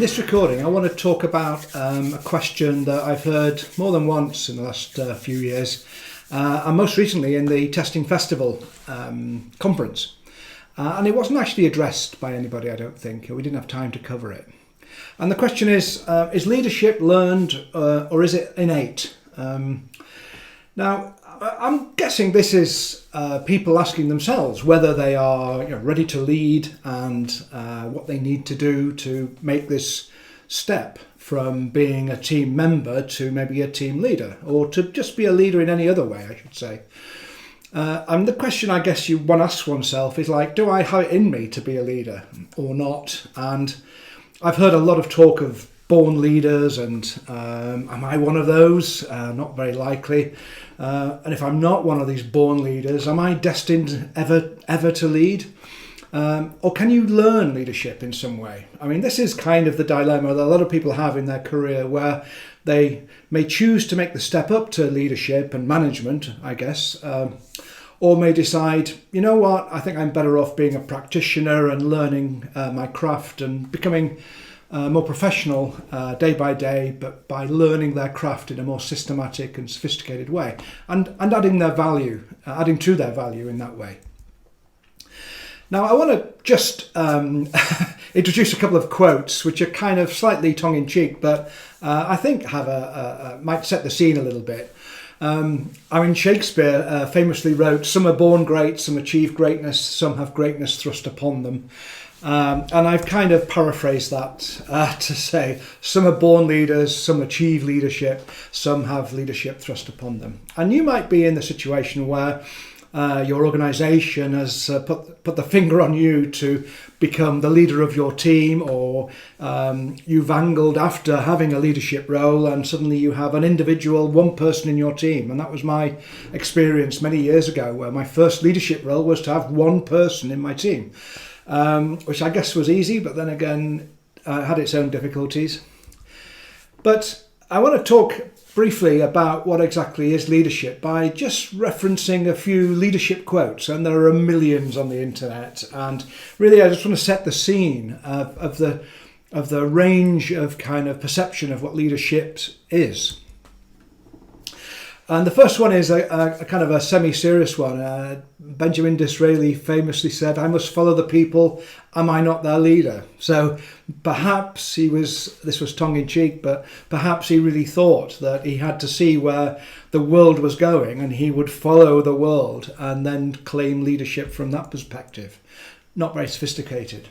this recording, I want to talk about a question that I've heard more than once in the last few years, and most recently in the Testing Festival conference. And it wasn't actually addressed by anybody, I don't think. We didn't have time to cover it. And the question is leadership learned or is it innate? Now, I'm guessing this is people asking themselves whether they are ready to lead and what they need to do to make this step from being a team member to maybe a team leader, or to just be a leader in any other way, I should say. And the question I guess you want to ask oneself is like, do I have it in me to be a leader or not? And I've heard a lot of talk of born leaders, and am I one of those? Not very likely. And if I'm not one of these born leaders, am I destined ever to lead? Or can you learn leadership in some way? I mean, this is kind of the dilemma that a lot of people have in their career, where they may choose to make the step up to leadership and management, I guess, or may decide, you know what, I think I'm better off being a practitioner and learning my craft and becoming more professional day by day, but by learning their craft in a more systematic and sophisticated way, and adding to their value in that way. Now, I want to just introduce a couple of quotes which are kind of slightly tongue-in-cheek, but I think might set the scene a little bit. I mean, Shakespeare famously wrote, "Some are born great, some achieve greatness, some have greatness thrust upon them." And I've kind of paraphrased that to say, some are born leaders, some achieve leadership, some have leadership thrust upon them. And you might be in the situation where your organisation has put the finger on you to become the leader of your team, or you've angled after having a leadership role and suddenly you have an individual, one person in your team. And that was my experience many years ago, where my first leadership role was to have one person in my team. Which I guess was easy, but then again had its own difficulties. But I want to talk briefly about what exactly is leadership by just referencing a few leadership quotes, and there are millions on the internet. And really, I just want to set the scene of the range of kind of perception of what leadership is. And the first one is a kind of a semi-serious one. Benjamin Disraeli famously said, "I must follow the people, am I not their leader?" So perhaps this was tongue-in-cheek, but perhaps he really thought that he had to see where the world was going and he would follow the world and then claim leadership from that perspective. Not very sophisticated.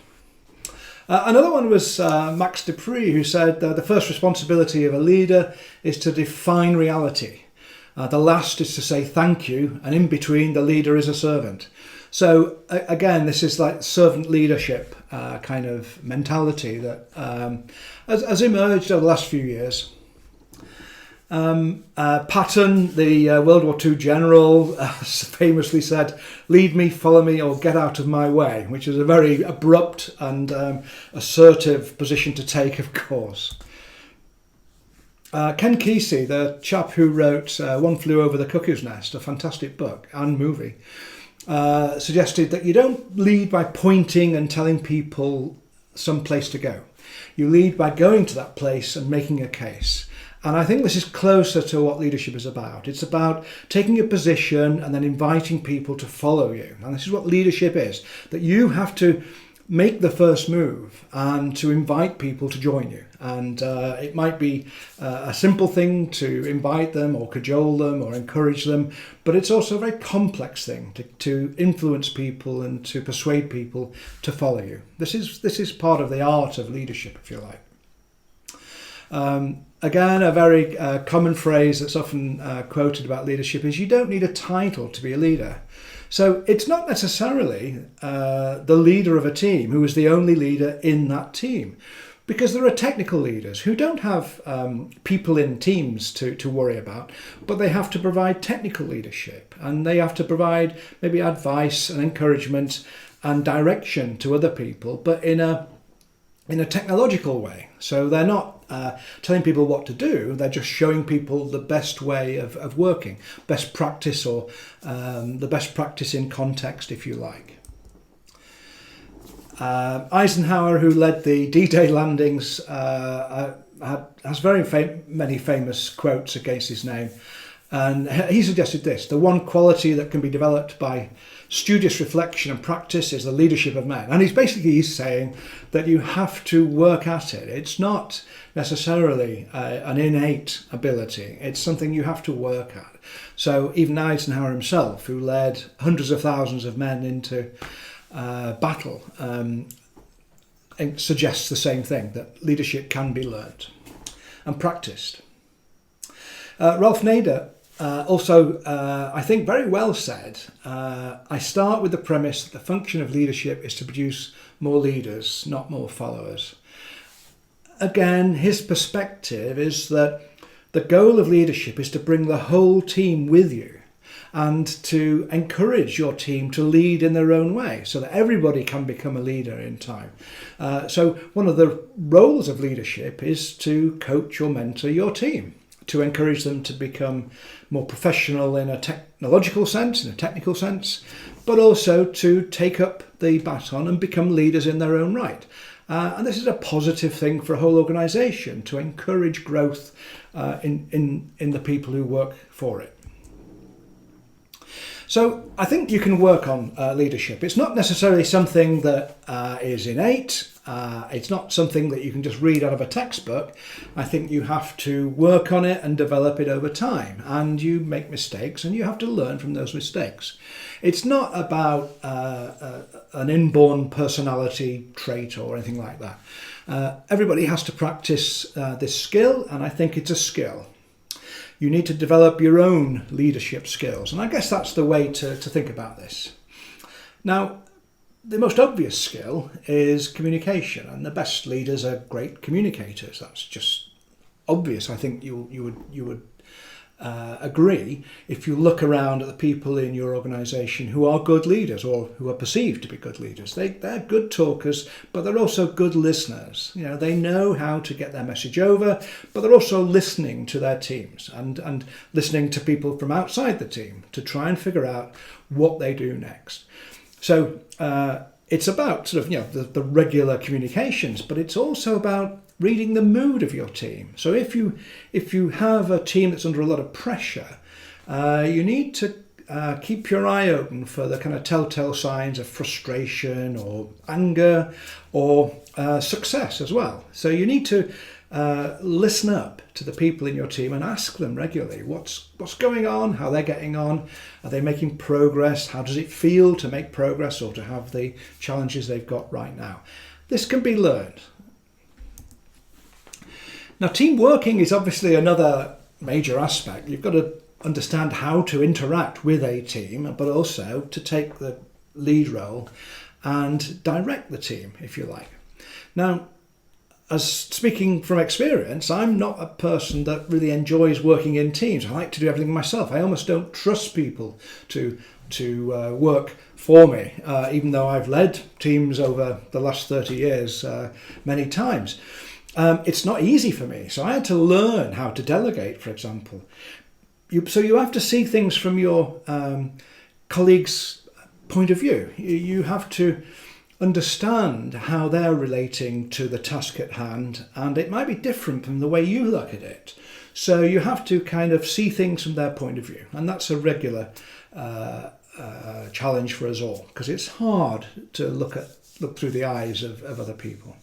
Another one was Max De Pree, who said the first responsibility of a leader is to define reality. The last is to say thank you, and in between, the leader is a servant. So again, this is like servant leadership kind of mentality that has emerged over the last few years. Patton, the World War II general, famously said, "Lead me, follow me, or get out of my way," which is a very abrupt and assertive position to take, of course. Ken Kesey, the chap who wrote One Flew Over the Cuckoo's Nest, a fantastic book and movie, suggested that you don't lead by pointing and telling people some place to go. You lead by going to that place and making a case. And I think this is closer to what leadership is about. It's about taking a position and then inviting people to follow you. And this is what leadership is, that you have to make the first move and to invite people to join you. And it might be a simple thing to invite them or cajole them or encourage them, but it's also a very complex thing to influence people and to persuade people to follow you. This is part of the art of leadership, if you like. Again, a very common phrase that's often quoted about leadership is, you don't need a title to be a leader. So it's not necessarily the leader of a team who is the only leader in that team, because there are technical leaders who don't have people in teams to worry about, but they have to provide technical leadership, and they have to provide maybe advice and encouragement and direction to other people, but in a technological way. So they're not telling people what to do, they're just showing people the best way of working, best practice, or the best practice in context, if you like. Eisenhower, who led the D-Day landings, has very many famous quotes against his name. And he suggested this: the one quality that can be developed by studious reflection and practice is the leadership of men. And he's saying that you have to work at it. It's not necessarily an innate ability. It's something you have to work at. So even Eisenhower himself, who led hundreds of thousands of men into battle, suggests the same thing, that leadership can be learnt and practiced. Ralph Nader also, I think, very well said, I start with the premise that the function of leadership is to produce more leaders, not more followers. Again, his perspective is that the goal of leadership is to bring the whole team with you and to encourage your team to lead in their own way so that everybody can become a leader in time. So one of the roles of leadership is to coach or mentor your team, to encourage them to become more professional in a technological sense, in a technical sense, but also to take up the baton and become leaders in their own right. And this is a positive thing for a whole organisation, to encourage growth in the people who work for it. So I think you can work on leadership. It's not necessarily something that is innate. It's not something that you can just read out of a textbook. I think you have to work on it and develop it over time. And you make mistakes and you have to learn from those mistakes. It's not about an inborn personality trait or anything like that. Everybody has to practice this skill, and I think it's a skill. You need to develop your own leadership skills. And I guess that's the way to think about this. Now, the most obvious skill is communication, and the best leaders are great communicators. That's just obvious. I think you would agree if you look around at the people in your organisation who are good leaders or who are perceived to be good leaders. They're good talkers, but they're also good listeners. You know, they know how to get their message over, but they're also listening to their teams and listening to people from outside the team to try and figure out what they do next. So it's about sort of the regular communications, but it's also about reading the mood of your team. So if you have a team that's under a lot of pressure, you need to keep your eye open for the kind of telltale signs of frustration or anger or success as well. So you need to listen up to the people in your team and ask them regularly what's going on, how they're getting on, are they making progress, how does it feel to make progress or to have the challenges they've got right now. This can be learned. Now, team working is obviously another major aspect. You've got to understand how to interact with a team, but also to take the lead role and direct the team, if you like. Now, as speaking from experience, I'm not a person that really enjoys working in teams. I like to do everything myself. I almost don't trust people to work for me, even though I've led teams over the last 30 years many times. It's not easy for me, so I had to learn how to delegate, for example. So you have to see things from your colleagues' point of view. You have to understand how they're relating to the task at hand, and it might be different from the way you look at it. So you have to kind of see things from their point of view, and that's a regular challenge for us all, because it's hard to look through the eyes of other people.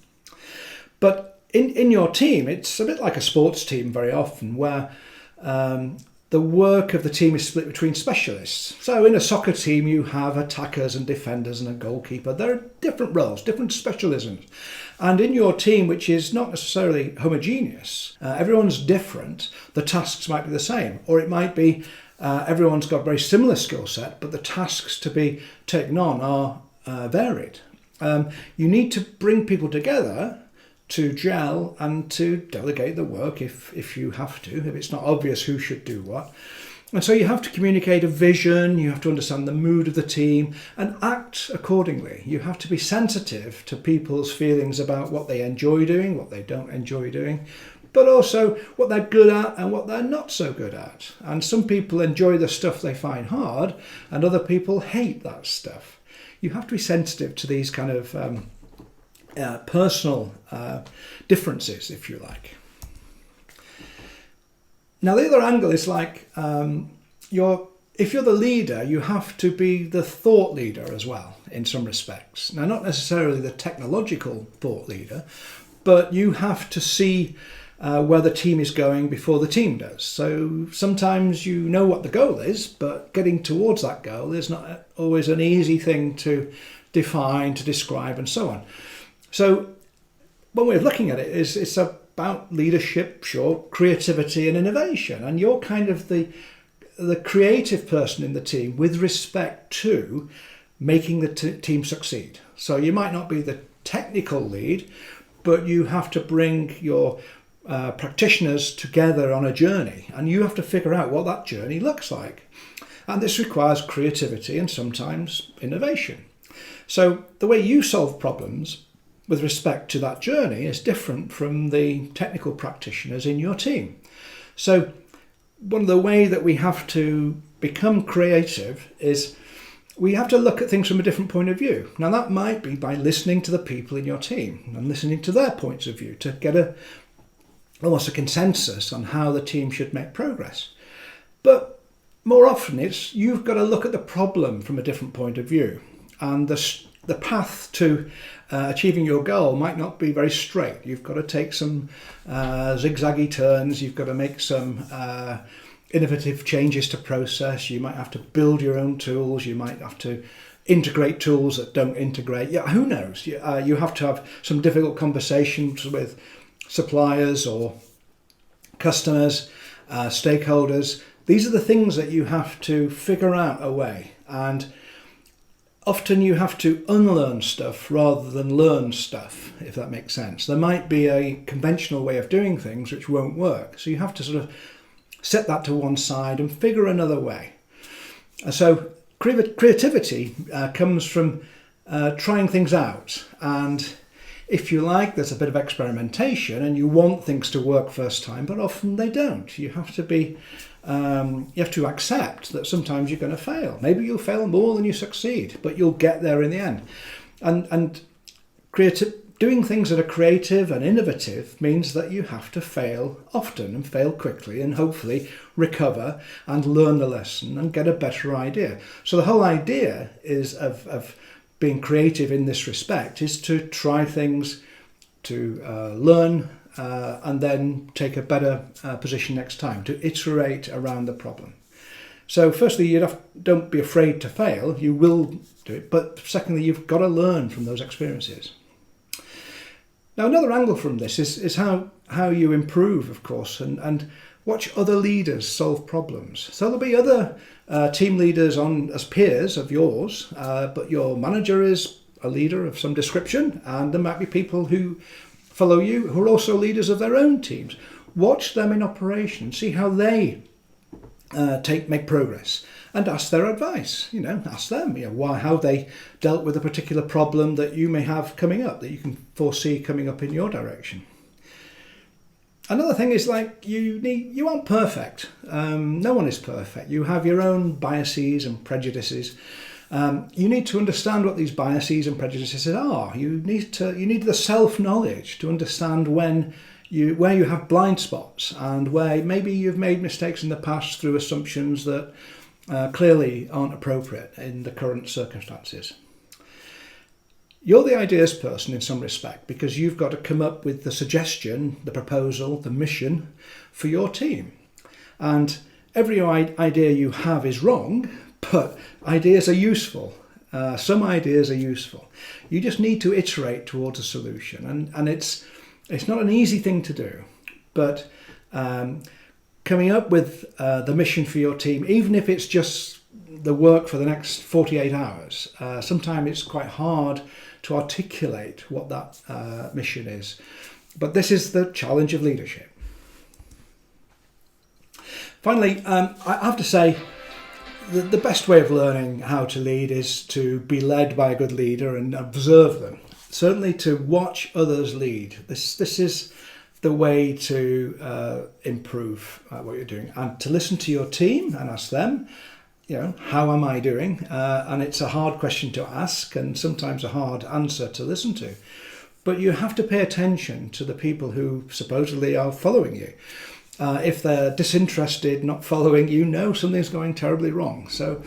But in your team, it's a bit like a sports team very often, where the work of the team is split between specialists. So in a soccer team, you have attackers and defenders and a goalkeeper. There are different roles, different specialisms. And in your team, which is not necessarily homogeneous, everyone's different, the tasks might be the same. Or it might be everyone's got a very similar skill set, but the tasks to be taken on are varied. You need to bring people together to gel and to delegate the work if you have to, if it's not obvious who should do what. And so you have to communicate a vision, you have to understand the mood of the team and act accordingly. You have to be sensitive to people's feelings about what they enjoy doing, what they don't enjoy doing, but also what they're good at and what they're not so good at. And some people enjoy the stuff they find hard and other people hate that stuff. You have to be sensitive to these kind of personal differences, if you like. Now, the other angle is like if you're the leader, you have to be the thought leader as well, in some respects. Now, not necessarily the technological thought leader, but you have to see where the team is going before the team does. So sometimes you know what the goal is, but getting towards that goal is not always an easy thing to define, to describe, and so on. So one way of looking at it is it's about leadership, sure, creativity and innovation. And you're kind of the creative person in the team with respect to making the team succeed. So you might not be the technical lead, but you have to bring your practitioners together on a journey, and you have to figure out what that journey looks like. And this requires creativity and sometimes innovation. So the way you solve problems with respect to that journey is different from the technical practitioners in your team. So one of the ways that we have to become creative is we have to look at things from a different point of view. Now, that might be by listening to the people in your team and listening to their points of view to get almost a consensus on how the team should make progress. But more often it's you've got to look at the problem from a different point of view, and the path to achieving your goal might not be very straight. You've got to take some zigzaggy turns, you've got to make some innovative changes to process, you might have to build your own tools, you might have to integrate tools that don't integrate. Yeah, who knows? You have to have some difficult conversations with suppliers or customers, stakeholders. These are the things that you have to figure out a way, and often you have to unlearn stuff rather than learn stuff, if that makes sense. There might be a conventional way of doing things which won't work, so you have to sort of set that to one side and figure another way. So creativity comes from trying things out, and if you like, there's a bit of experimentation and you want things to work first time, but often they don't. You have to accept that sometimes you're going to fail. Maybe you'll fail more than you succeed, but you'll get there in the end. And doing things that are creative and innovative means that you have to fail often and fail quickly and hopefully recover and learn the lesson and get a better idea. So the whole idea is of being creative in this respect is to try things, to learn, and then take a better position next time, to iterate around the problem. So firstly, don't be afraid to fail. You will do it. But secondly, you've got to learn from those experiences. Now, another angle from this is how you improve, of course, and watch other leaders solve problems. So there'll be other team leaders as peers of yours, but your manager is a leader of some description, and there might be people who follow you who are also leaders of their own teams. Watch them in operation, see how they make progress, and ask their advice. Ask them how they dealt with a particular problem that you may have coming up, that you can foresee coming up in your direction. Another thing is you aren't perfect. No one is perfect. You have your own biases and prejudices. You need to understand what these biases and prejudices are. You need the self-knowledge to understand where you have blind spots and where maybe you've made mistakes in the past through assumptions that clearly aren't appropriate in the current circumstances. You're the ideas person in some respect because you've got to come up with the suggestion, the proposal, the mission for your team. And every idea you have is wrong, but ideas are useful. Some ideas are useful. You just need to iterate towards a solution. And it's not an easy thing to do, but coming up with the mission for your team, even if it's just the work for the next 48 hours, sometimes it's quite hard to articulate what that mission is. But this is the challenge of leadership. Finally, I have to say, the best way of learning how to lead is to be led by a good leader and observe them. Certainly to watch others lead. This is the way to improve what you're doing, and to listen to your team and ask them, how am I doing? And it's a hard question to ask and sometimes a hard answer to listen to. but you have to pay attention to the people who supposedly are following you. If they're disinterested, not following, you know something's going terribly wrong. So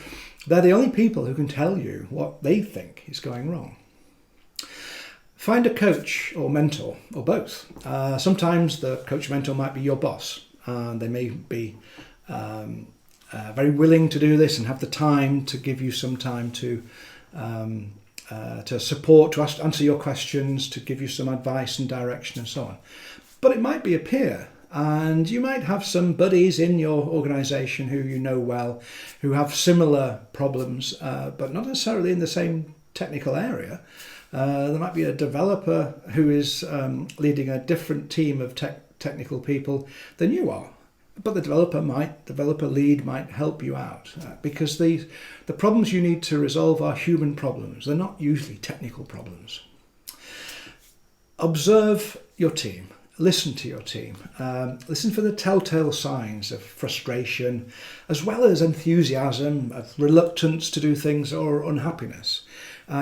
they're the only people who can tell you what they think is going wrong. Find a coach or mentor, or both. Sometimes the coach or mentor might be your boss, and they may be very willing to do this and have the time to give you some time to support, to answer your questions, to give you some advice and direction and so on. But it might be a peer, and you might have some buddies in your organisation who you know well, who have similar problems, but not necessarily in the same technical area. There might be a developer who is leading a different team of technical people than you are. But the developer lead might help you out because the problems you need to resolve are human problems. They're not usually technical problems. Observe your team. Listen to your team. Listen for the telltale signs of frustration, as well as enthusiasm, of reluctance to do things, or unhappiness.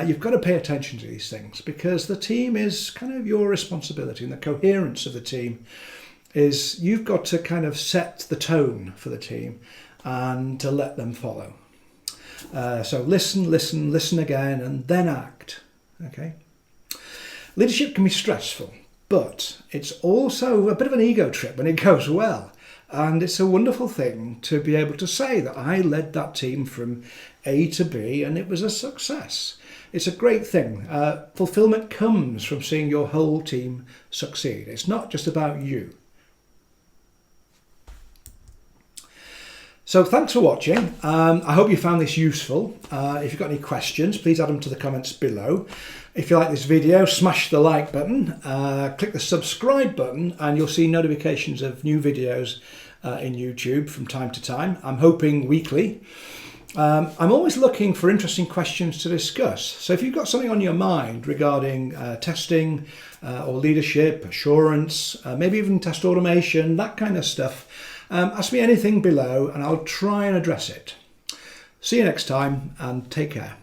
You've got to pay attention to these things because the team is kind of your responsibility, and the coherence of the team is you've got to kind of set the tone for the team and to let them follow. So listen again, and then act. Okay. Leadership can be stressful, but it's also a bit of an ego trip when it goes well. And it's a wonderful thing to be able to say that I led that team from A to B and it was a success. It's a great thing. Fulfillment comes from seeing your whole team succeed. It's not just about you. So thanks for watching. I hope you found this useful. If you've got any questions, please add them to the comments below. If you like this video, smash the like button, click the subscribe button, and you'll see notifications of new videos in YouTube from time to time. I'm hoping weekly. I'm always looking for interesting questions to discuss. So if you've got something on your mind regarding testing or leadership, assurance, maybe even test automation, that kind of stuff, ask me anything below and I'll try and address it. See you next time and take care.